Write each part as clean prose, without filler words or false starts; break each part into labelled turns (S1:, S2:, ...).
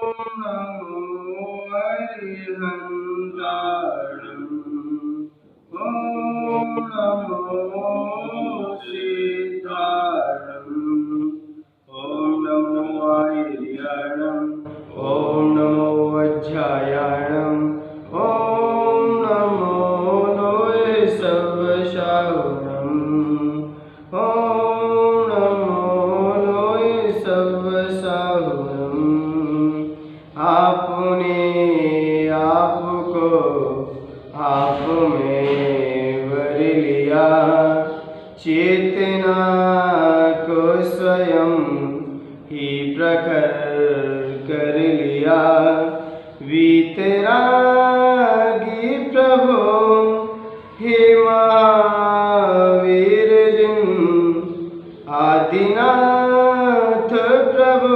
S1: नमो हरिहंताणम् ॐ नमो सीताणम् ॐ नमो आयर्याणम् ॐ नमो वज्रायाणम् ॐ नमो लोय सर्वशाहुणम् ॐ नमो लोय सर्वशाहुणम्। आपने आपको आप में वर लिया, चेतना को स्वयं ही प्रकट कर लिया। वीतरागी प्रभु हे महावीर जिन, आदिनाथ प्रभु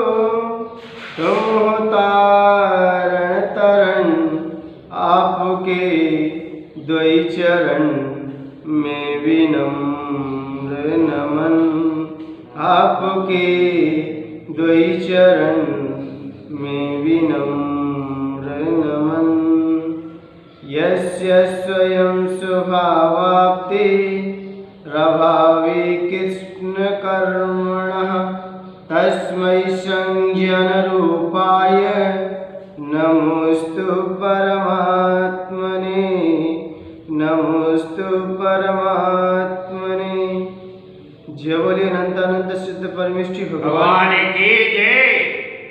S1: तुम हो तारण तरण। आपके द्वै चरण में विनम्र नमन, आपके द्वै चरण में विनम्र नमन। यस्य स्वयं स्वभावाप्ति प्रभावी कृष्ण कर्मणः, तस्मै संज्ञन रूपाय नमोस्तु परमात्मने, नमोस्तु परमात्मने। जय बोले अनंतानंद सिद्ध परमेष्ठी
S2: भगवान की जय।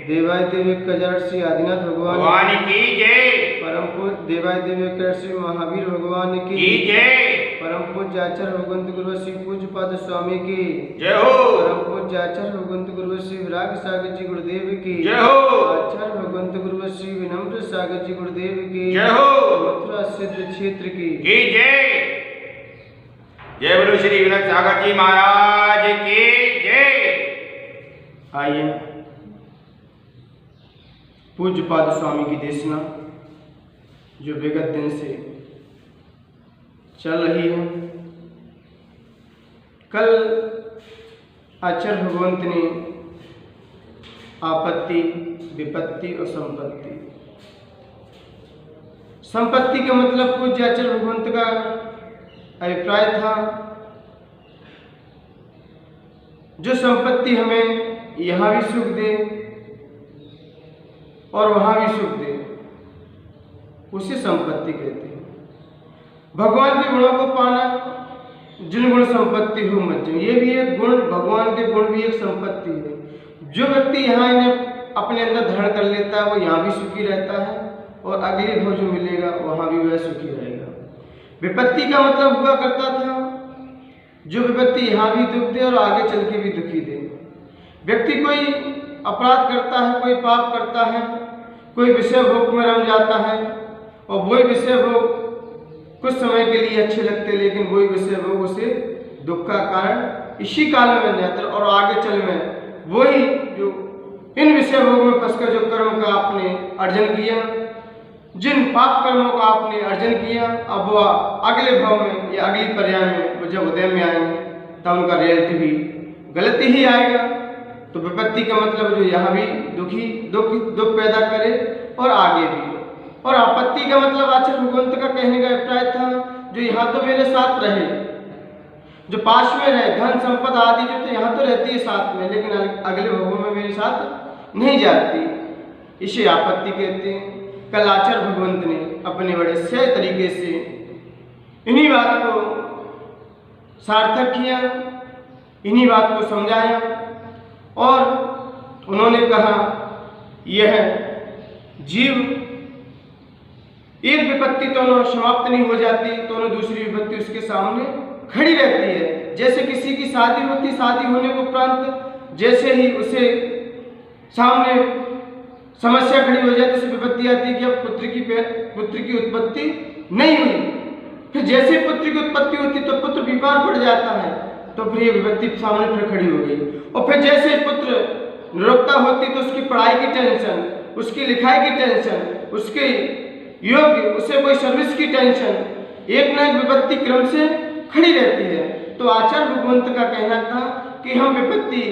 S1: देवाय देवी कजर श्री आदिनाथ
S2: भगवान की जय।
S1: परम पूज्य देवाय देवी कजर श्री महावीर भगवान की
S2: जय।
S1: परम पूज्य आचार्य भगवंत गुरु श्री पूज्य पाद स्वामी की
S2: जय हो।
S1: परम पूज्य आचार्य भगवंत गुरु श्री विराग सागर जी गुरुदेव की
S2: जय हो।
S1: आचार्य भगवंत गुरु श्री विनम्र सागर जी गुरुदेव की
S2: जय हो।
S1: मथुरा सिद्ध क्षेत्र की
S2: जय। जय बोलो श्री विनायक सागर जी महाराज की जय।
S1: आइए पूज्य पाद स्वामी की देशना जो विगत दिन से चल रही है। कल आचार्य भगवंत ने आपत्ति, विपत्ति और संपत्ति, संपत्ति का मतलब पूज्य आचार्य भगवंत का अभिप्राय था जो संपत्ति हमें यहाँ भी सुख दे और वहाँ भी सुख दे, उसे संपत्ति कहते हैं। भगवान के गुणों को पाना, जिन गुण संपत्ति हो मज्जन, ये भी एक गुण, भगवान के गुण भी एक संपत्ति है। जो व्यक्ति यहाँ इन्हें अपने अंदर धारण कर लेता है वो यहाँ भी सुखी रहता है और अगले भव जो मिलेगा वहाँ भी वह सुखी रहेगा। विपत्ति का मतलब हुआ करता था जो विपत्ति यहाँ भी दुख दे और आगे चल के भी दुखी दे। व्यक्ति कोई अपराध करता है, कोई पाप करता है, कोई विषय भोग में रम जाता है और वही विषय भोग कुछ समय के लिए अच्छे लगते, लेकिन वही विषय भोग उसे दुख का कारण इसी काल में बन जाता है और आगे चल में वही जो इन विषय भोग में फंसकर जो कर्म का आपने अर्जन किया, जिन पाप कर्मों का आपने अर्जन किया, अब वह अगले भाव में या अगली पर्याय में वो जब उदय में आएंगे तब उनका रिजल्ट भी गलत ही आएगा। तो विपत्ति का मतलब जो यहाँ भी दुख पैदा करे और आगे भी। और आपत्ति का मतलब आचार्य भगवंत का कहने का अभिप्राय था जो यहाँ तो मेरे साथ रहे, जो पास में रहे, धन संपदा आदि जो तो यहाँ तो रहती है साथ में, लेकिन अगले भवों में मेरे साथ नहीं जाती, इसे आपत्ति कहते हैं। कल आचार्य भगवंत ने अपने बड़े सही तरीके से इन्हीं बात को सार्थक किया, इन्हीं बात को समझाया और उन्होंने कहा यह जीव एक विपत्ति तो समाप्त नहीं हो जाती तो दूसरी विपत्ति उसके सामने खड़ी रहती है। जैसे किसी की शादी होती, शादी होने के उपरांत जैसे ही उसे सामने समस्या खड़ी हो जाती, उसे विपत्ति आती है कि अब पुत्र की उत्पत्ति नहीं हुई। फिर जैसे पुत्र की उत्पत्ति होती तो पुत्र बीमार पड़ जाता है, तो फिर ये विपत्ति सामने फिर खड़ी हो गई। और फिर जैसे पुत्र निरुक्ता होती तो उसकी पढ़ाई की टेंशन, उसकी लिखाई की टेंशन, उसके योग्य उसे कोई सर्विस की टेंशन, एक न एक विपत्ति क्रम से खड़ी रहती है। तो आचार्य भगवंत का कहना था कि हम विपत्ति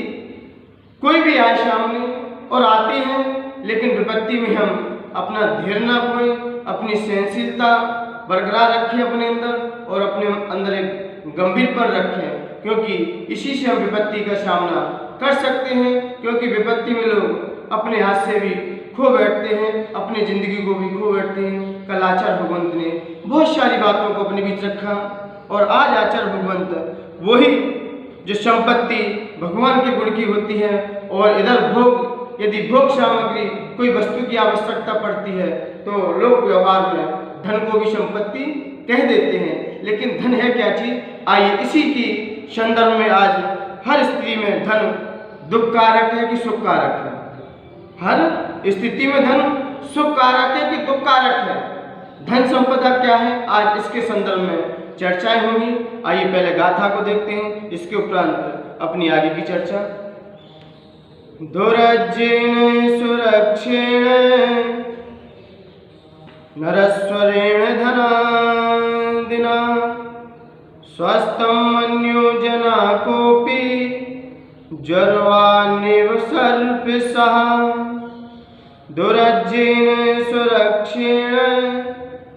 S1: कोई भी आए सामने और आते हैं लेकिन विपत्ति में हम अपना धैर्य ना खोएं, अपनी सहनशीलता बरकरार रखें अपने अंदर और अपने अंदर एक गंभीरपन रखें, क्योंकि इसी से हम विपत्ति का सामना कर सकते हैं। क्योंकि विपत्ति में लोग अपने हाथ से भी खो बैठते हैं, अपनी जिंदगी को भी खो बैठते हैं। कल आचार्य भगवंत ने बहुत सारी बातों को अपने बीच रखा और आज आचार्य भगवंत वही जो संपत्ति भगवान के गुण की होती है और इधर भोग, यदि भोग सामग्री कोई वस्तु की आवश्यकता पड़ती है तो लोग व्यवहार में धन को भी संपत्ति कह देते हैं, लेकिन धन है क्या चीज? आइए इसी की संदर्भ में आज हर स्थिति में धन दुख कारक है कि सुख कारक है? हर स्थिति में धन सुख कारक है कि दुख कारक है? धन संपदा क्या है, आज इसके संदर्भ में चर्चाएं होंगी। आइए पहले गाथा को देखते हैं, इसके उपरांत अपनी आगे की चर्चा। दुरज्येन सुरक्षेण नरस्वरेण धनादिना स्वस्थं मन्यो जना कोपि जर्वानिव सर्पसः। दुरज्येन सुरक्षेण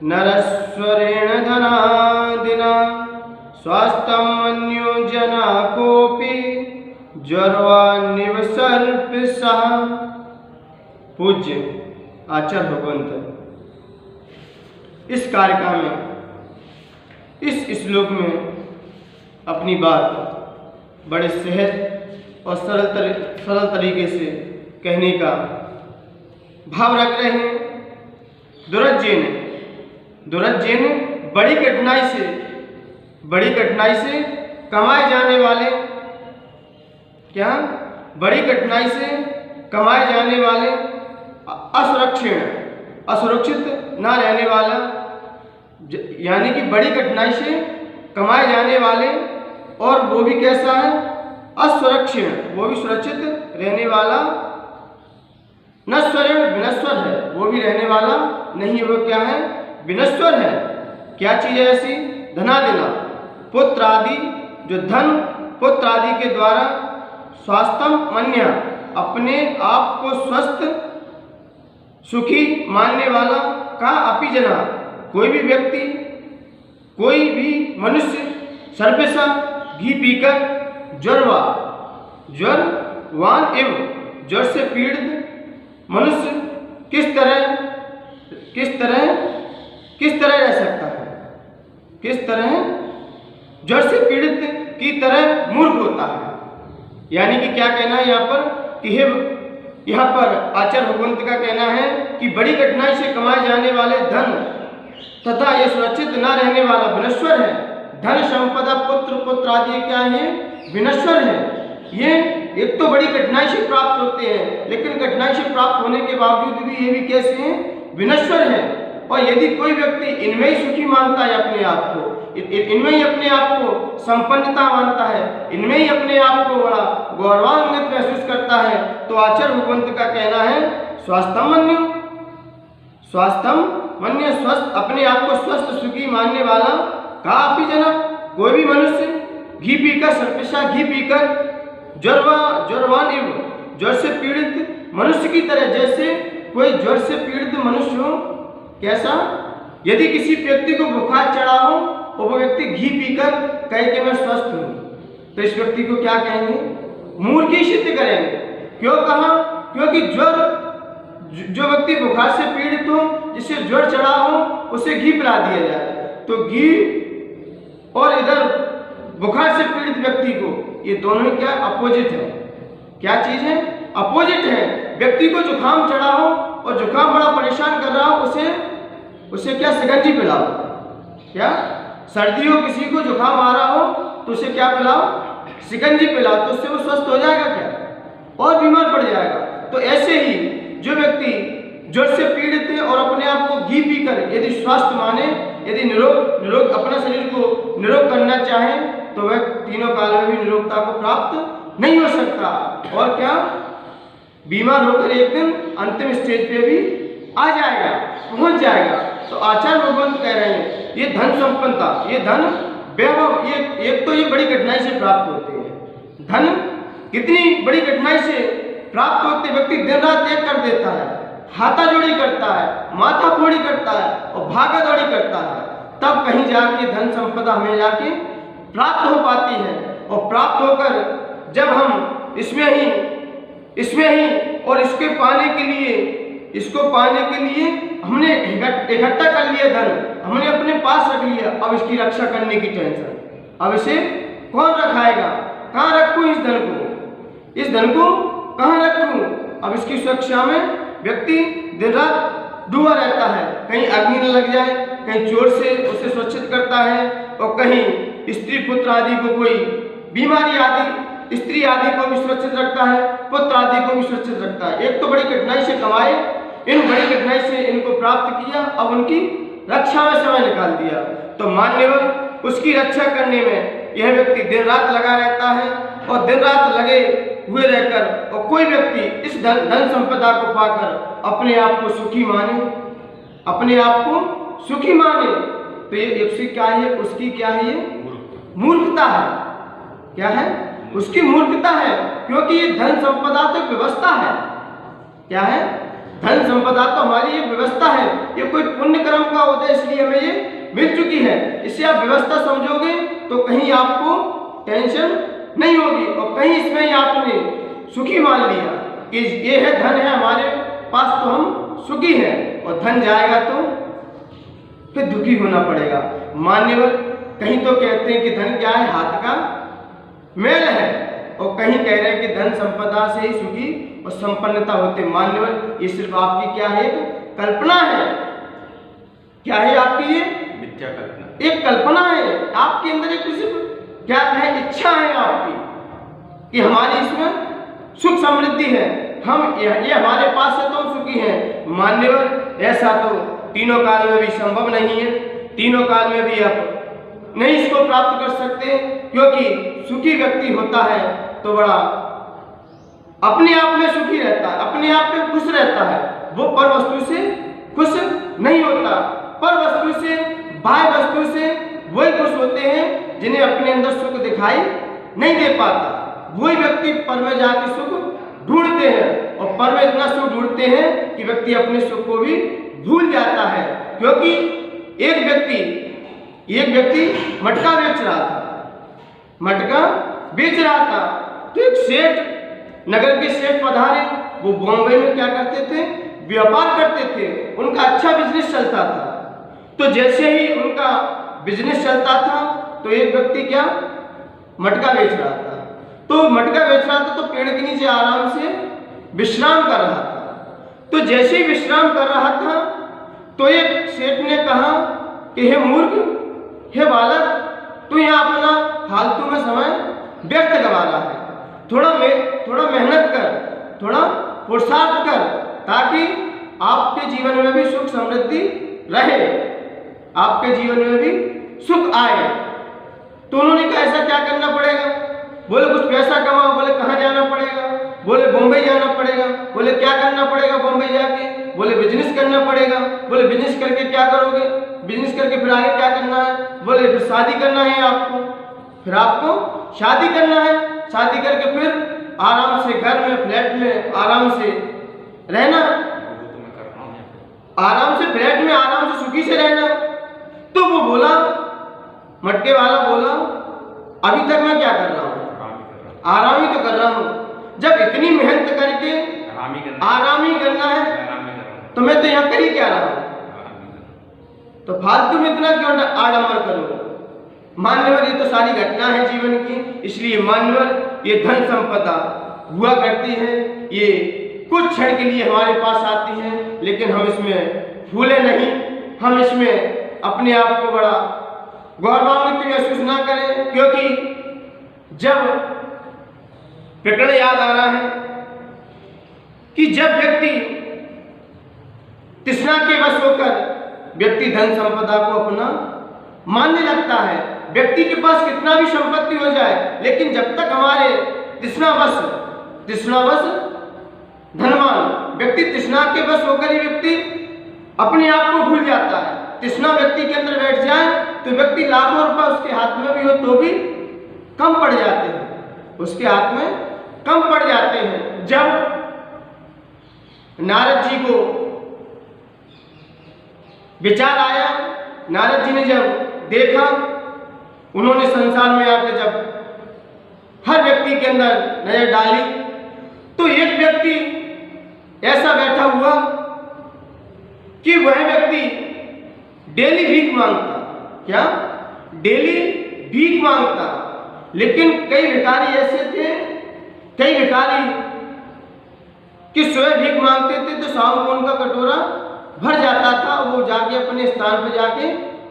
S1: नरस्वरेण धनादिना स्वस्थं मन्यो जना कोपि जर्वानिव सर्पसः। पूज्य आचार्य भगवंत इस कार्यक्रम में, इस श्लोक में अपनी बात बड़े सहज और सरल तरीके से कहने का भाव रख रहे हैं। दुरज्येन बड़ी कठिनाई से कमाए जाने वाले, क्या बड़ी कठिनाई से कमाए जाने वाले, असुरक्षित ना रहने वाला, यानी कि बड़ी कठिनाई से कमाए जाने वाले, और वो भी कैसा है? असुरक्षित, वो भी सुरक्षित रहने वाला, नश्वर विनश्वर है, वो भी रहने वाला नहीं है। वो क्या है? विनश्वर है। क्या चीज है ऐसी? धनादिना, पुत्र आदि, जो धन पुत्र आदि के द्वारा, स्वास्थ्यम मन्या, अपने आप को स्वस्थ सुखी मानने वाला, का अपि जना, कोई भी व्यक्ति, कोई भी मनुष्य, सर्पेशा, घी पीकर, ज्वरवान एवं ज्वर से पीड़ित मनुष्य किस तरह रह सकता है? किस तरह ज्वर से पीड़ित की तरह मूर्ख होता है। यानी कि क्या कहना है यहाँ पर कि यहाँ पर आचार्य भगवंत का कहना है कि बड़ी कठिनाई से कमाए जाने वाले धन तथा ये सुरक्षित न रहने वाला विनश्वर है। धन संपदा पुत्र आदि क्या है? विनश्वर है। ये एक तो बड़ी कठिनाई से प्राप्त होते हैं, लेकिन कठिनाई से प्राप्त होने के बावजूद भी ये भी कैसे हैं? विनश्वर है। और यदि कोई व्यक्ति इनमें ही सुखी मानता है अपने आप को, इनमें ही अपने आप को संपन्नता मानता है, इनमें ही अपने आप को बड़ा गौरवान्वित महसूस करता है, तो आचार्य भगवंत का कहना है स्वास्थ्यम मन्य, स्वस्थ, अपने आप को स्वस्थ सुखी मानने वाला, का अपि जना, कोई भी मनुष्य, घी पीकर, सर्पेशा घी पीकर, ज्वरवान एवं ज्वर से पीड़ित मनुष्य की तरह, जैसे कोई ज्वर से पीड़ित मनुष्य हो। कैसा? यदि किसी व्यक्ति को बुखार चढ़ा हो और वो व्यक्ति घी पीकर कहे कि मैं स्वस्थ हूं, तो इस व्यक्ति को क्या कहेंगे? मूर्ख ही सिद्ध करेंगे। क्यों कहा? क्योंकि जो व्यक्ति बुखार से पीड़ित हो, जिसे ज्वर चढ़ा हो, उसे घी पिला दिया जाए, तो घी और इधर बुखार से पीड़ित व्यक्ति को, ये दोनों ही क्या? अपोजिट है। क्या चीज है? अपोजिट है। व्यक्ति को जुकाम चढ़ा हो और जुकाम बड़ा परेशान कर रहा हो, उसे क्या? शिकंजी पिलाओ। क्या? सर्दी हो, किसी को जुकाम आ रहा हो तो उसे क्या पिलाओ? शिकंजी पिलाओ, तो उससे वो स्वस्थ हो जाएगा क्या? और बीमार पड़ जाएगा। तो ऐसे ही जो व्यक्ति ज्वर से पीड़ित है और अपने आप को घी पीकर यदि स्वास्थ्य माने, यदि निरोग अपना शरीर को निरोग करना चाहे, तो वह तीनों काल में भी निरोगता को प्राप्त नहीं हो सकता, और क्या? बीमार होकर एक दिन अंतिम स्टेज पे भी आ जाएगा, पहुंच जाएगा। तो आचार्य भगवंत कह रहे हैं ये धन संपन्नता, ये धन वैभव, ये एक तो ये बड़ी कठिनाई से प्राप्त होते हैं। धन कितनी बड़ी कठिनाई से प्राप्त होते व्यक्ति दिन रात एक कर देता है, हाथाजोड़ी करता है, माथाफोड़ी करता है और भागादौड़ी करता है, तब कहीं जाके धन संपदा हमें जाके प्राप्त हो पाती है। और प्राप्त होकर जब हम इसमें ही और इसको पाने के लिए हमने इकट्ठा कर लिया धन, हमने अपने पास रख लिया, अब इसकी रक्षा करने की टेंशन, अब इसे कौन रखाएगा, कहाँ रखूं इस धन को कहाँ रखूं। अब इसकी सुरक्षा में व्यक्ति दिन रात डूबा रहता है, कहीं अग्नि न लग जाए, कहीं चोर से उसे सुरक्षित करता है, और कहीं स्त्री पुत्र आदि को कोई बीमारी आदि, स्त्री आदि को भी सुरक्षित रखता है, पुत्र आदि को भी सुरक्षित रखता है। एक तो बड़ी कठिनाई से कमाए, इन बड़ी कठिनाई से इनको प्राप्त किया, अब उनकी रक्षा में समय निकाल दिया, तो मान्यवर उसकी रक्षा करने में यह व्यक्ति दिन रात लगा रहता है। और दिन रात लगे हुए रहकर और कोई व्यक्ति इस धन संपदा को पाकर अपने आप को सुखी माने, तो ये उसकी क्या है, उसकी क्या है, ये मूर्खता है। क्या है? उसकी मूर्खता है, क्योंकि ये धन संपदा तो व्यवस्था है। क्या है? धन संपदा तो हमारी एक व्यवस्था है, ये कोई पुण्य कर्म का होता है, इसलिए हमें ये मिल चुकी है। इसे आप व्यवस्था समझोगे तो कहीं आपको टेंशन नहीं होगी, और कहीं इसमें ही आपने सुखी मान लिया कि ये है धन है हमारे पास तो हम सुखी हैं, और धन जाएगा तो फिर दुखी होना पड़ेगा। मान्यवर कहीं तो कहते हैं कि धन क्या है, हाथ का मेल है, और कहीं कह रहे हैं कि धन संपदा से ही सुखी और संपन्नता होते। मान्यवर ये सिर्फ आपकी क्या है, कल्पना है। क्या है आपकी? ये
S2: मिथ्या कल्पना,
S1: एक कल्पना है आपके अंदर, एक सिर्फ क्या है, इच्छा है आपकी कि हमारी इसमें सुख समृद्धि है, हम ये हमारे पास है तो हम सुखी हैं। मान्यवर ऐसा तो तीनों काल में भी संभव नहीं है, तीनों काल में भी आप नहीं इसको प्राप्त कर सकते, क्योंकि सुखी व्यक्ति होता है तो बड़ा अपने आप में सुखी रहता है, अपने आप में खुश रहता है, वो पर वस्तु से खुश नहीं होता। पर वस्तु से, बाह्य वस्तु से वही खुश होते हैं जिन्हें अपने अंदर सुख दिखाई नहीं दे पाता। वही व्यक्ति पर में जाके सुख ढूंढते हैं, और पर में इतना सुख ढूंढते हैं कि व्यक्ति अपने सुख को भी भूल जाता है। क्योंकि एक व्यक्ति मटका बेच रहा था, तो एक सेठ, नगर के सेठ पधारे, वो बॉम्बे में क्या करते थे, व्यापार करते थे, उनका अच्छा बिजनेस चलता था। तो जैसे ही उनका बिजनेस चलता था तो एक व्यक्ति क्या, मटका बेच रहा था, तो पेड़ के नीचे आराम से विश्राम कर रहा था। तो जैसे ही विश्राम कर रहा था तो एक सेठ ने कहा कि हे मूर्ख, हे बालक, तू यहाँ अपना फालतू में समय व्यर्थ गवा रहा है, थोड़ा मेहनत कर, थोड़ा पुरुषार्थ कर, ताकि आपके जीवन में भी सुख समृद्धि रहे, आपके जीवन में भी सुख आए। तो उन्होंने कहा ऐसा क्या करना पड़ेगा? बोले कुछ पैसा कमाओ। बोले कहाँ जाना पड़ेगा? बोले बॉम्बे जाना पड़ेगा। बोले क्या करना पड़ेगा बॉम्बे जाके? बोले बिजनेस करना पड़ेगा। बोले बिजनेस करके क्या करोगे? बिजनेस करके फिर आगे क्या करना है? बोले फिर शादी करना है आपको, फिर आपको शादी करना है, शादी करके फिर आराम से घर में, फ्लैट में आराम से रहना, आराम से फ्लैट में आराम से सुखी से रहना। तो वो बोला, मटके वाला बोला, अभी तक मैं क्या कर रहा हूँ? आराम ही तो कर रहा हूँ। जब इतनी मेहनत करके आराम ही करना है तो मैं तो यहाँ कर ही क्या रहा हूँ? तो फालतू में इतना क्यों आडंबर करूँ? मान्यवर ये तो सारी घटना है जीवन की, इसलिए मान्यवर ये धन संपदा हुआ करती है, ये कुछ क्षण के लिए हमारे पास आती है, लेकिन हम इसमें भूले नहीं, हम इसमें अपने आप को बड़ा गौरवान्वित महसूस ना करें। क्योंकि जब प्रकरण याद आ रहा है कि जब व्यक्ति तृष्णा के वश होकर व्यक्ति धन संपदा को अपना मानने लगता है, व्यक्ति के पास कितना भी संपत्ति हो जाए, लेकिन जब तक हमारे तृष्णावश धनवान व्यक्ति तृष्णा के वश होकर ही व्यक्ति अपने आप को भूल जाता है। तृष्णा व्यक्ति के अंदर बैठ जाए तो व्यक्ति लाखों रुपए उसके हाथ में भी हो तो भी कम पड़ जाते हैं, उसके हाथ में कम पड़ जाते हैं। जब नारद जी को विचार आया। नारद जी ने जब देखा, उन्होंने संसार में आकर जब हर व्यक्ति के अंदर नजर डाली, तो एक व्यक्ति ऐसा बैठा हुआ कि वह व्यक्ति डेली भीख मांगता। क्या? डेली भीख मांगता। लेकिन कई भिखारी ऐसे थे, कई भिखारी कि स्वयं भीख मांगते थे तो शाम को उनका कटोरा भर जाता था, वो जाके अपने स्थान पर जाके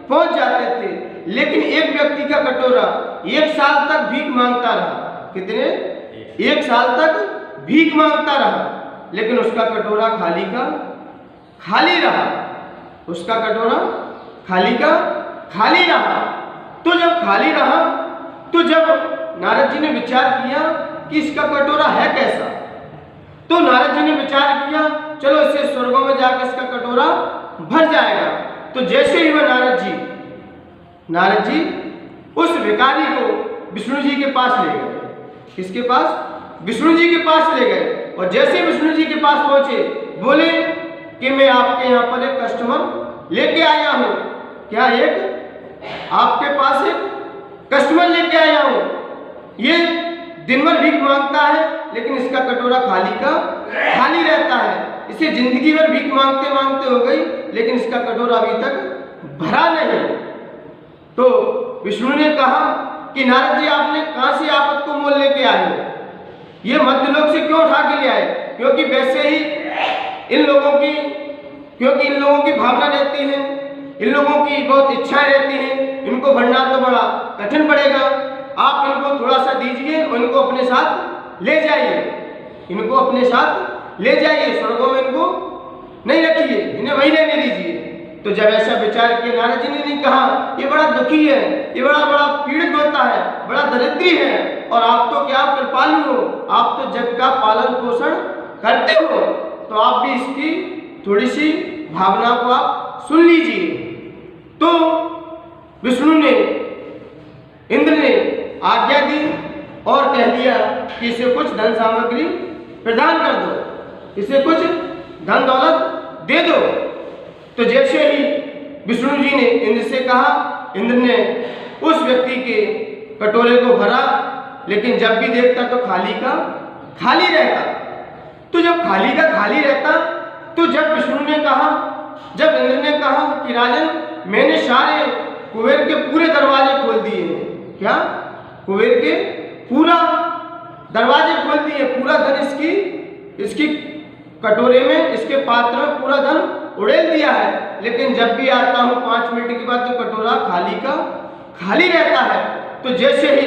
S1: पहुंच जाते थे। लेकिन एक व्यक्ति का कटोरा 1 साल तक भीख मांगता रहा। कितने? 1 साल तक भीख मांगता रहा, लेकिन उसका कटोरा खाली का खाली रहा। उसका कटोरा खाली का खाली रहा। तो जब खाली रहा, तो जब नारद जी ने विचार किया कि इसका कटोरा है कैसा, तो नारद जी ने विचार किया चलो इसे स्वर्गों में जाकर इसका कटोरा भर जाएगा। तो जैसे ही वह नारद जी उस भिखारी को विष्णु जी के पास ले गए। किसके पास? विष्णु जी के पास ले गए। और जैसे विष्णु जी के पास पहुंचे, बोले कि मैं आपके यहाँ पर एक कस्टमर लेके आया हूँ। क्या? एक आपके पास एक कस्टमर लेके आया हूँ। ये दिन भर भीख मांगता है, लेकिन इसका कटोरा खाली का खाली रहता है। इसे जिंदगी भर भीख मांगते मांगते हो गई, लेकिन इसका कटोरा अभी तक भरा नहीं। तो विष्णु ने कहा कि नारद जी, आपने कहां से आपत को मोल लेके आए हो? ये मध्यलोक से क्यों उठा के ले आए? क्योंकि वैसे ही इन लोगों की भावना रहती है, इन लोगों की बहुत इच्छाएं रहती हैं, इनको भरना तो बड़ा कठिन पड़ेगा। आप इनको थोड़ा सा दीजिए और इनको अपने साथ ले जाइए। इनको अपने साथ ले जाइए, स्वर्गों में इनको नहीं रखिए, इन्हें वहीं रहने दीजिए। तो जब ऐसा विचार किया, नारद जी ने नहीं कहा ये बड़ा दुखी है, ये बड़ा पीड़ित होता है, बड़ा दरिद्री है, और आप तो क्या कृपालु हो, आप तो जग का पालन पोषण करते हो, तो आप भी इसकी थोड़ी सी भावना को आप सुन लीजिए। तो विष्णु ने, इंद्र ने आज्ञा दी और कह दिया कि इसे कुछ धन सामग्री प्रदान कर दो, इसे कुछ धन दौलत दे दो। तो जैसे ही विष्णु जी ने इंद्र से कहा, इंद्र ने उस व्यक्ति के कटोरे को भरा, लेकिन जब भी देखता तो खाली का खाली रहता। तो जब खाली का खाली रहता, तो जब विष्णु ने कहा, जब इंद्र ने कहा कि राजन, मैंने सारे कुबेर के पूरे दरवाजे खोल दिए हैं। क्या? कुबेर के पूरा दरवाजे खोल दिए, पूरा धन इसकी कटोरे में, इसके पात्र में पूरा धन उड़ेल दिया है, लेकिन जब भी आता हूँ 5 मिनट के बाद तो कटोरा खाली का खाली रहता है। तो जैसे ही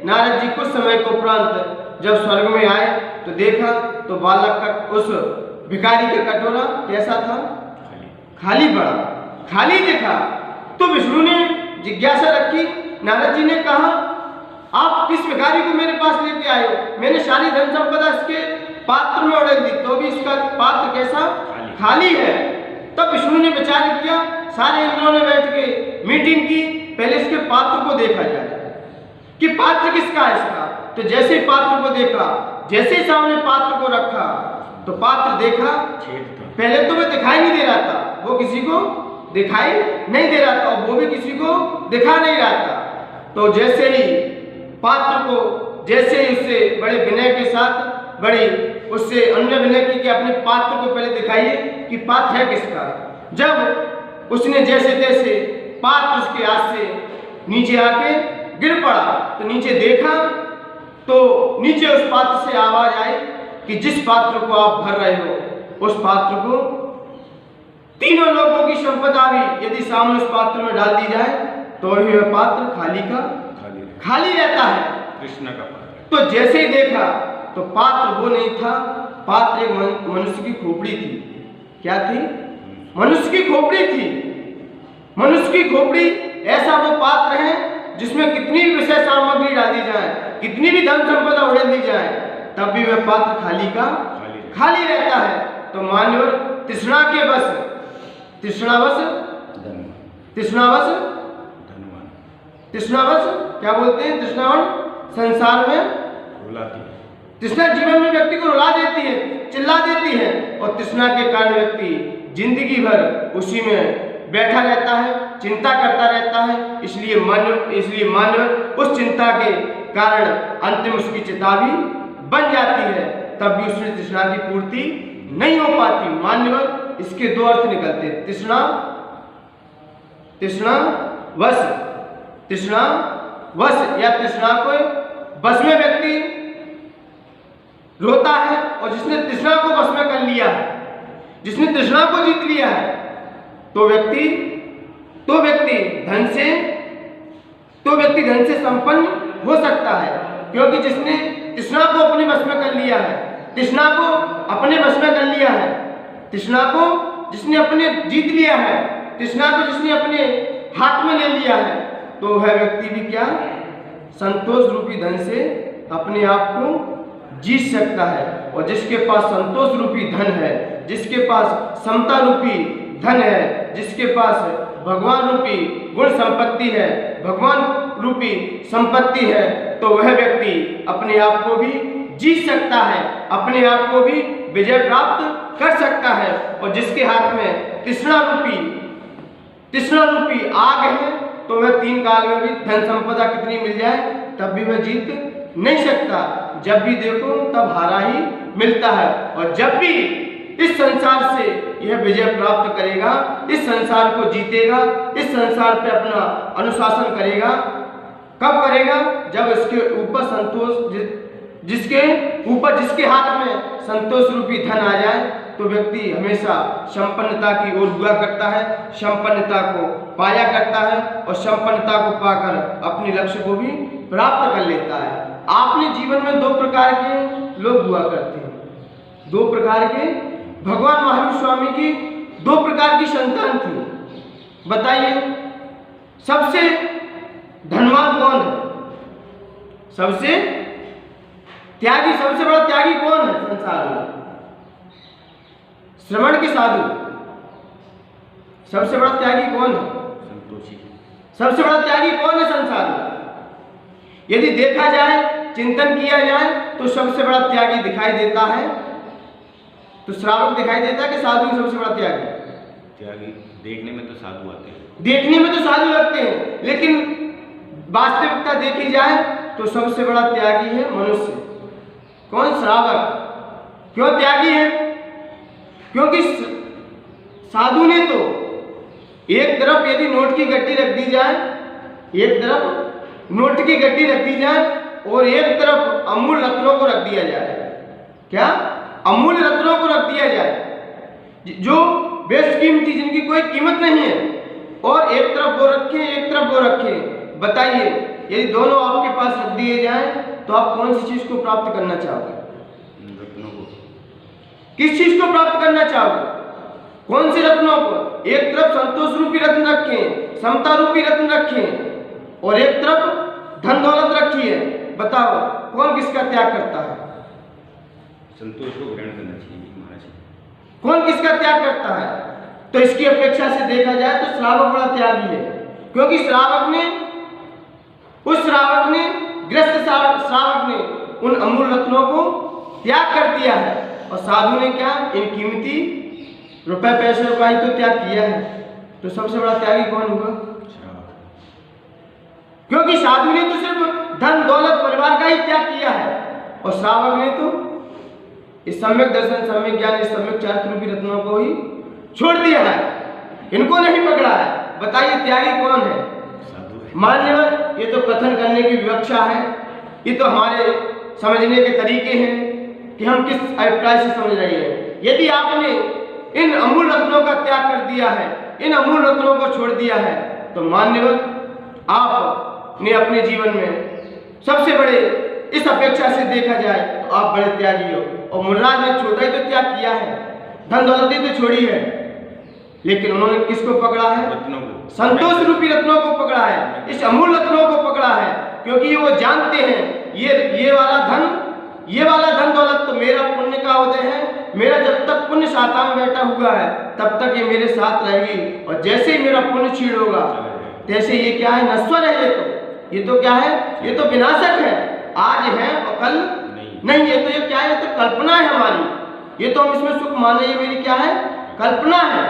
S1: नारद जी कुछ समय के उपरांत जब स्वर्ग में आए, तो देखा तो बालक का, उस भिखारी का कटोरा कैसा था? खाली पड़ा, खाली देखा। तो विष्णु ने जिज्ञासा रखी, नारद जी ने कहा आप किस भिखारी को मेरे पास लेके आए हो? मैंने सारी धन संपदा इसके पात्र में उड़ेल दी, तो भी इसका पात्र कैसा? खाली है। तब विष्णु ने विचार किया, सारे इंद्रों ने बैठ के मीटिंग की, पहले इसके पात्र को देखा जाए कि पात्र किसका है इसका। तो जैसे ही पात्र को देखा, जैसे ही सामने पात्र को रखा, तो पात्र देखा, पहले तो वह दिखाई नहीं दे रहा था, वो किसी को दिखाई नहीं दे रहा था, और वो भी किसी को दिखा नहीं रहा था। तो जैसे ही पात्र को, जैसे ही उससे बड़े विनय के साथ, बड़ी उससे अन्य विनय की कि अपने पात्र को पहले दिखाइए कि पात्र है किसका। जब उसने जैसे तैसे पात्र उसके हाथ से नीचे आके गिर पड़ा, तो नीचे देखा तो नीचे उस पात्र से आवाज आई कि जिस पात्र को आप भर रहे हो, उस पात्र को तीनों लोगों की संपदा भी यदि सामने उस पात्र में डाल दी जाए, तो वह पात्र खाली का खाली रहता है,
S2: कृष्ण का पात्र।
S1: तो जैसे ही देखा तो पात्र वो नहीं था, पात्र एक मनुष्य की खोपड़ी थी। क्या थी? मनुष्य की खोपड़ी थी। मनुष्य की खोपड़ी ऐसा वो पात्र है जिसमें कितनी भी विषय सामग्री डाली जाए, कितनी भी धन संपदा उड़ेल दी जाए, तब भी वह पात्र खाली का खाली रहता है। तो मान्यवर तृष्णा के बस, तृष्णावश क्या बोलते हैं? तृष्णावन संसार में तृष्णा जीवन में व्यक्ति को रुला देती है, चिल्ला देती है, और तृष्णा के कारण व्यक्ति जिंदगी भर उसी में बैठा रहता है, चिंता करता रहता है। इसलिए मानव उस चिंता के कारण अंतिम उसकी चिता भी बन जाती है, तब भी उसमें तृष्णा की पूर्ति नहीं हो पाती। मान्यवर इसके दो अर्थ निकलते हैं, तृष्णा वश या तृष्णा को बस में व्यक्ति रोता है, और जिसने तृष्णा को बस में कर लिया है, जिसने तृष्णा को जीत लिया है, तो व्यक्ति धन से संपन्न हो सकता है। क्योंकि जिसने तृष्णा को अपने बस में कर लिया है, तृष्णा को अपने बस में कर लिया है, तृष्णा को जिसने अपने जीत लिया है, तृष्णा को जिसने अपने हाथ में ले लिया है, तो वह व्यक्ति भी क्या संतोष रूपी धन से अपने आप को जीत सकता है। और जिसके पास संतोष रूपी धन है, जिसके पास समता रूपी धन है, जिसके पास भगवान रूपी गुण संपत्ति है, भगवान रूपी संपत्ति है, तो वह व्यक्ति अपने आप को भी जीत सकता है, अपने आप को भी विजय प्राप्त कर सकता है। और जिसके हाथ में तृष्णा रूपी आग है, तो वह 3 काल में भी धन संपदा कितनी मिल जाए तब भी वह जीत नहीं सकता। जब भी देखो तब हारा ही मिलता है। और जब भी इस संसार से यह विजय प्राप्त करेगा, इस संसार को जीतेगा, इस संसार पे अपना अनुशासन करेगा, कब करेगा? जब इसके ऊपर जिसके हाथ में संतोष रूपी धन आ जाए, तो व्यक्ति हमेशा संपन्नता की ओर हुआ करता है, संपन्नता को पाया करता है, और संपन्नता को पाकर अपने लक्ष्य को भी प्राप्त कर लेता है। आपने जीवन में 2 प्रकार के लोग हुआ करते हैं, 2 प्रकार के भगवान महावीर स्वामी की 2 प्रकार की संतान थी। बताइए सबसे धनवान कौन है? सबसे बड़ा त्यागी कौन है संसार में? श्रवण के साधु। सबसे बड़ा त्यागी कौन है?
S2: संतोषी।
S1: सबसे बड़ा त्यागी कौन है संसार में? यदि देखा जाए, चिंतन किया जाए, तो सबसे बड़ा त्यागी दिखाई देता है, तो श्रावक दिखाई देता है कि साधु ही सबसे बड़ा त्यागी?
S2: देखने में तो साधु आते हैं,
S1: देखने में तो साधु लगते हैं, लेकिन वास्तविकता देखी जाए तो सबसे बड़ा त्यागी है मनुष्य। कौन? श्रावक। क्यों त्यागी है? क्योंकि साधु ने तो एक तरफ यदि नोट की गड्डी रख दी जाए, एक तरफ नोट की गड्डी रख दी जाए, और एक तरफ अमूल रत्नों को रख दिया जाए। क्या? अमूल्य रत्नों को रख दिया जाए, जो बेशकीमती, जिनकी कोई कीमत नहीं है, और एक तरफ वो रखे, एक तरफ वो रखे। बताइए यदि दोनों आपके पास रख दिए जाएं, तो आप कौन सी चीज को प्राप्त करना चाहोगे?
S2: रत्नों को।
S1: किस चीज को प्राप्त करना चाहोगे? कौन से रत्नों को? एक तरफ संतोष रूपी रत्न रखें, समता रूपी रत्न रखें, और एक तरफ धन दौलत रखी है। बताओ कौन किसका त्याग करता है?
S2: संतोष को ग्रहण करना चाहिए महाराज।
S1: कौन किसका त्याग करता है? तो इसकी अपेक्षा से देखा जाए तो श्रावक बड़ा त्यागी है, क्योंकि गृहस्थ श्रावक ने उन अमूल रत्नों को त्याग कर दिया है, और साधु ने क्या? इन कीमती रुपए पैसे का ही तो त्याग किया है। तो सबसे बड़ा त्यागी कौन होगा? क्योंकि साधु ने तो सिर्फ धन दौलत परिवार का ही त्याग किया है, और श्रावक ने तो इस सम्यक दर्शन, सम्यक ज्ञान, इस सम्यक चारित्र रूपी रत्नों को ही छोड़ दिया है, इनको नहीं पकड़ा है। बताइए त्यागी कौन है? मान्यवर, ये तो कथन करने की विवक्षा है, ये तो हमारे समझने के तरीके हैं कि हम किस अभिप्राय से समझ रहे हैं। यदि आपने इन अमूल रत्नों का त्याग कर दिया है, इन अमूल रत्नों को छोड़ दिया है, तो मान्यवर आपने अपने जीवन में सबसे बड़े, इस अपेक्षा से देखा जाए तो आप बड़े त्यागी हो। और मुर्राज ने छोटा ही तो त्याग किया है, धन दौलत ही तो छोड़ी है, लेकिन उन्होंने किसको पकड़ा है?
S2: रत्नों को।
S1: संतोष रूपी रत्नों को पकड़ा है, इस अमूल रत्नों को पकड़ा है, क्योंकि वो जानते हैं ये वाला धन दौलत तो मेरा पुण्य का उदय है, मेरा जब तक पुण्य साता में बैठा हुआ है तब तक ये मेरे साथ रहेगी, और जैसे ही मेरा पुण्य क्षीण होगा तैसे ये क्या है? नश्वर है। ये तो क्या है? ये तो विनाशक है, आज है और कल नहीं, ये क्या है, तो कल्पना है हमारी, ये तो हम इसमें सुख माने, ये मेरी क्या है, कल्पना है।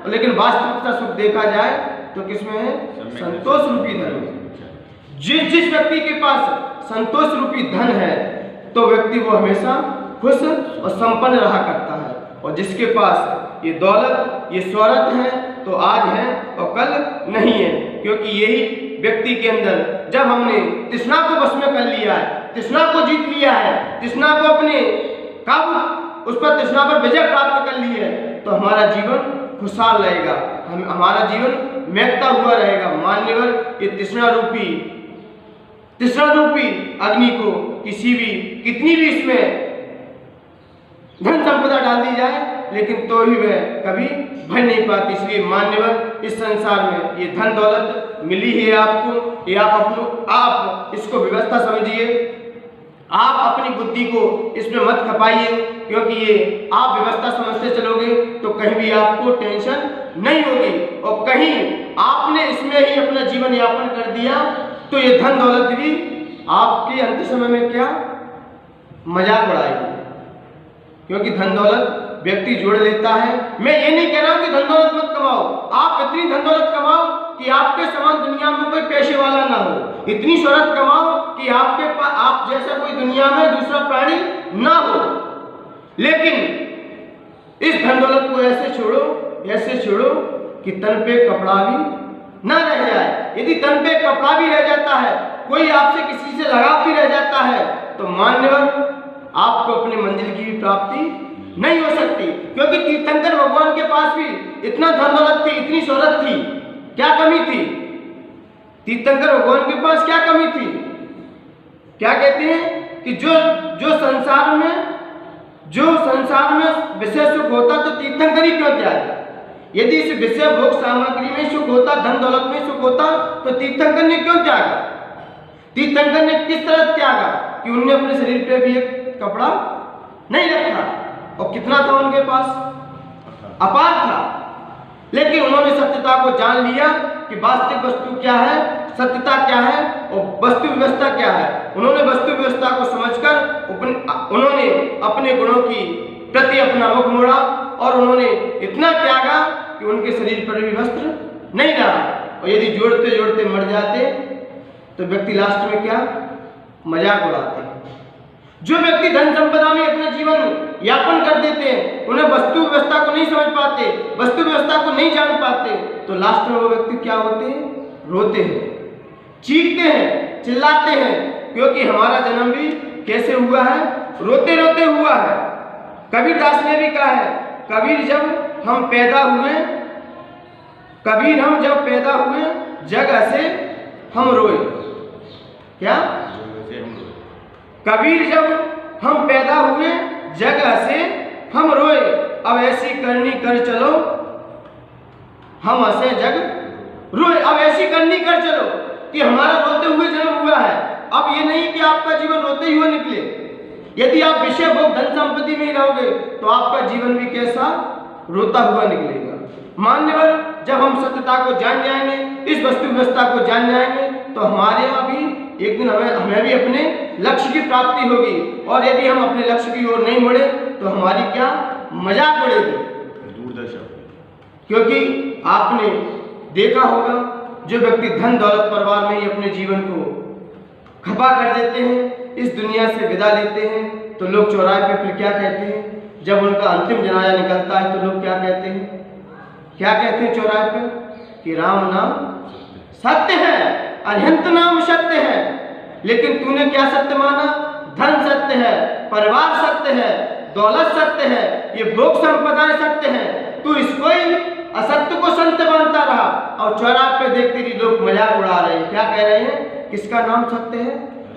S1: लेकिन वास्तविकता सुख देखा जाए तो किसमें है, संतोष रूपी धन में। जिस व्यक्ति के पास संतोष रूपी धन है तो व्यक्ति वो हमेशा खुश और संपन्न रहा करता है, और जिसके पास ये दौलत, ये शोहरत है तो आज है और कल नहीं है। क्योंकि यही व्यक्ति के अंदर जब हमने तृष्णा को वश में कर लिया है, तृष्णा को जीत लिया है, तृष्णा को अपने काबू, उस पर तृष्णा पर विजय प्राप्त कर ली है, तो हमारा जीवन खुशहाल रहेगा, हमारा जीवन महकता हुआ रहेगा। मान्यवर, ये तृष्णा रूपी अग्नि को किसी भी, कितनी भी इसमें धन संपदा डाल दी जाए लेकिन तो ही वह कभी भर नहीं पाती। इसलिए मान्यवर, इस संसार में ये धन दौलत मिली है आपको, ये आप इसको व्यवस्था समझिए, आप अपनी बुद्धि को इसमें मत खपाइए, क्योंकि ये आप व्यवस्था समझते चलोगे तो कहीं भी आपको टेंशन नहीं होगी, और कहीं आपने इसमें ही अपना जीवन यापन कर दिया तो ये धन दौलत भी आपके अंत समय में क्या मजाक उड़ाएगी। क्योंकि धन दौलत व्यक्ति जोड़ लेता है। मैं ये नहीं कह रहा हूं कि धन दौलत मत कमाओ, आप इतनी धन दौलत कमाओ कि आपके समान दुनिया में कोई पैसे वाला ना हो, इतनी शोहरत कमाओ कि आपके पास आप जैसा कोई दुनिया में दूसरा प्राणी ना हो, लेकिन इस धन दौलत को ऐसे छोड़ो कि तन पे कपड़ा भी ना रह जाए। यदि तन पे कपड़ा भी रह जाता है, कोई आपसे किसी से लगाव भी रह जाता है, तो मान्यवर आपको अपनी मंजिल की भी प्राप्ति नहीं हो सकती। क्योंकि तीर्थंकर भगवान के पास भी इतना धन दौलत थी, इतनी शोहरत थी, क्या कमी थी? तीर्थंकर भगवान के पास क्या कमी थी? क्या कहते हैं कि जो संसार में विषय सुख होता तो तीर्थंकर ही क्यों त्यागा? यदि इस विषय भोग सामग्री में सुख होता, धन दौलत में सुख होता, तो तीर्थंकर ने क्यों त्यागा? तीर्थंकर ने किस तरह त्यागा कि उन्होंने अपने शरीर पे भी एक कपड़ा नहीं रखा, और कितना था उनके पास? अपार था। लेकिन उन्होंने सत्यता को जान लिया कि वास्तविक वस्तु क्या है, सत्यता क्या है और वस्तु व्यवस्था क्या है। उन्होंने वस्तु व्यवस्था को समझकर उन्होंने अपने गुणों की प्रति अपना मुख मोड़ा, और उन्होंने इतना त्यागा कि उनके शरीर पर भी वस्त्र नहीं रहा। और यदि जोड़ते जोड़ते मर जाते तो व्यक्ति लास्ट में क्या मजाक उड़ाते। जो व्यक्ति धन संपदा में अपना जीवन यापन कर देते हैं, उन्हें वस्तु व्यवस्था को नहीं समझ पाते, वस्तु व्यवस्था को नहीं जान पाते, तो लास्ट में वो व्यक्ति क्या होते हैं? रोते हैं, चीखते हैं, चिल्लाते हैं। क्योंकि हमारा जन्म भी कैसे हुआ है? रोते रोते हुआ है। कबीर दास ने भी कहा है, कबीर जब हम पैदा हुए जग हंसे हम रोए। क्या? कबीर जब हम पैदा हुए जग हंसे हम रोए, अब ऐसी करनी कर चलो हम हंसे जग रोए। अब ऐसी करनी कर चलो कि हमारा रोते हुए जन्म हुआ है। अब ये नहीं कि आपका जीवन रोते ही हुए निकले। यदि आप विषय भोग धन संपत्ति में ही रहोगे तो आपका जीवन भी कैसा रोता हुआ निकलेगा। मान्यवर, जब हम सत्यता को जान जाएंगे, इस वस्तु व्यवस्था को जान जाएंगे, तो हमारे यहाँ भी एक दिन हमें भी अपने लक्ष्य की प्राप्ति होगी। और यदि हम अपने लक्ष्य की ओर नहीं मुड़े तो हमारी क्या मजाक उड़ेगी, दूरदर्शन। क्योंकि आपने देखा होगा, जो व्यक्ति धन दौलत परिवार में ही अपने जीवन को खपा कर देते हैं, इस दुनिया से विदा लेते हैं, तो लोग चौराहे पे फिर क्या कहते हैं? जब उनका अंतिम जनाजा निकलता है तो लोग क्या कहते हैं? क्या कहते हैं चौराहे पे? कि राम नाम सत्य है, अनंत नाम सत्य है। लेकिन तूने क्या सत्य माना? धन सत्य है, परिवार सत्य है, दौलत सत्य है, ये भोग संपदाएं सत्य है। तू इसको ही असत्य को सत्य मानता रहा, और चौराहे पे देखते ही लोग मजाक उड़ा रहे हैं। क्या कह रहे हैं? किसका नाम सत्य है?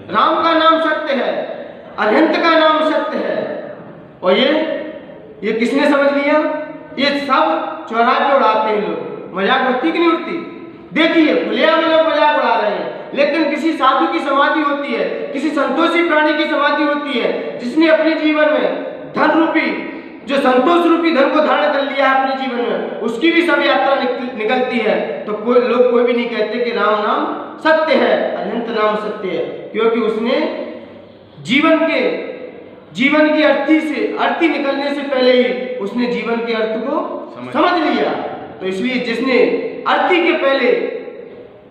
S1: राम का नाम सत्य है, अनंत का नाम सत्य है। और ये किसने समझ लिया? ये सब चौराहे पे उड़ाते हैं लोग। मजाक उड़ती कि नहीं उड़ती? देखिए, खुलेआम में लोग मजाक उड़ा रहे हैं। लेकिन किसी साधु की समाधि होती है, किसी संतोषी प्राणी की समाधि होती है, जिसने अपने जीवन में धन रूपी, जो संतोष रूपी धन को धारण कर लिया है अपने जीवन में, उसकी भी सब यात्रा निकलती है। तो कोई भी नहीं कहते कि राम नाम सत्य है, अनंत नाम सत्य है। क्योंकि उसने जीवन के जीवन की अर्थी निकलने से पहले ही उसने जीवन के अर्थ को समझ लिया। तो इसलिए जिसने अर्थी के पहले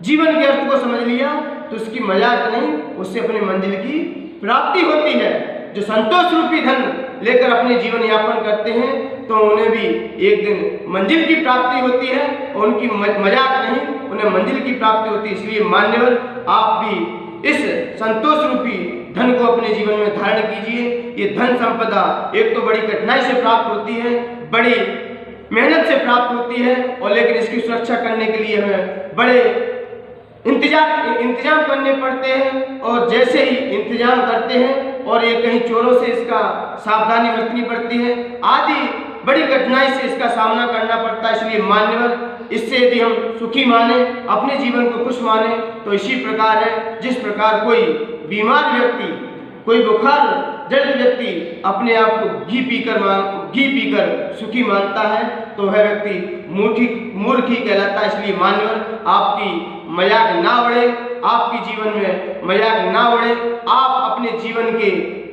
S1: जीवन के अर्थ को समझ लिया तो उसकी मजाक नहीं, उससे अपनी मंजिल की प्राप्ति होती है। जो संतोष रूपी धन लेकर अपने जीवन यापन करते हैं तो उन्हें भी एक दिन मंजिल की प्राप्ति होती है और उनकी मजाक नहीं, उन्हें मंजिल की प्राप्ति होती है। इसलिए मान्यवर, आप भी इस संतोष रूपी धन को अपने जीवन में धारण कीजिए। ये धन संपदा एक तो बड़ी कठिनाई से प्राप्त होती है, बड़ी मेहनत से प्राप्त होती है, और लेकिन इसकी सुरक्षा करने के लिए हमें बड़े इंतजाम करने पड़ते हैं। और जैसे ही इंतजाम करते हैं और ये कहीं चोरों से इसका सावधानी बरतनी पड़ती है, आदि बड़ी कठिनाई से इसका सामना करना पड़ता है। इसलिए मान्यवर, इससे यदि हम सुखी माने, अपने जीवन को खुश माने, तो इसी प्रकार है जिस प्रकार कोई बीमार व्यक्ति, कोई बुखार जड़ व्यक्ति अपने आप को घी पीकर सुखी मानता है तो वह व्यक्ति मूर्खी कहलाता है। इसलिए मान्यवर, आपकी मजाक ना उड़े, आपके जीवन में मजाक ना उड़े। आप अपने जीवन के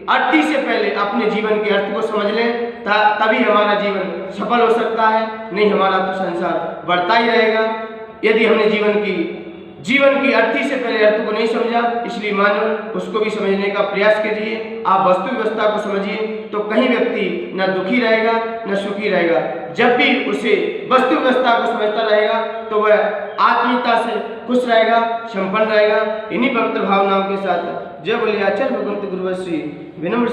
S1: अर्थी से पहले अपने जीवन के अर्थ को समझ लें, तभी हमारा जीवन सफल हो सकता है, नहीं हमारा तो संसार बढ़ता ही रहेगा। यदि हमने जीवन की अर्थी से पहले अर्थ को नहीं समझा, इसलिए मानव उसको भी समझने का प्रयास कीजिए। आप वस्तु व्यवस्था को समझिए तो कहीं व्यक्ति न दुखी रहेगा न सुखी रहेगा। जब भी उसे वस्तु व्यवस्था को समझता रहेगा तो वह आत्मीयता से खुश रहेगा, संपन्न रहेगा। इन्हीं पवित्र भावनाओं के साथ जय बोले आचार्य भगवंत गुरुवर श्री विनम्र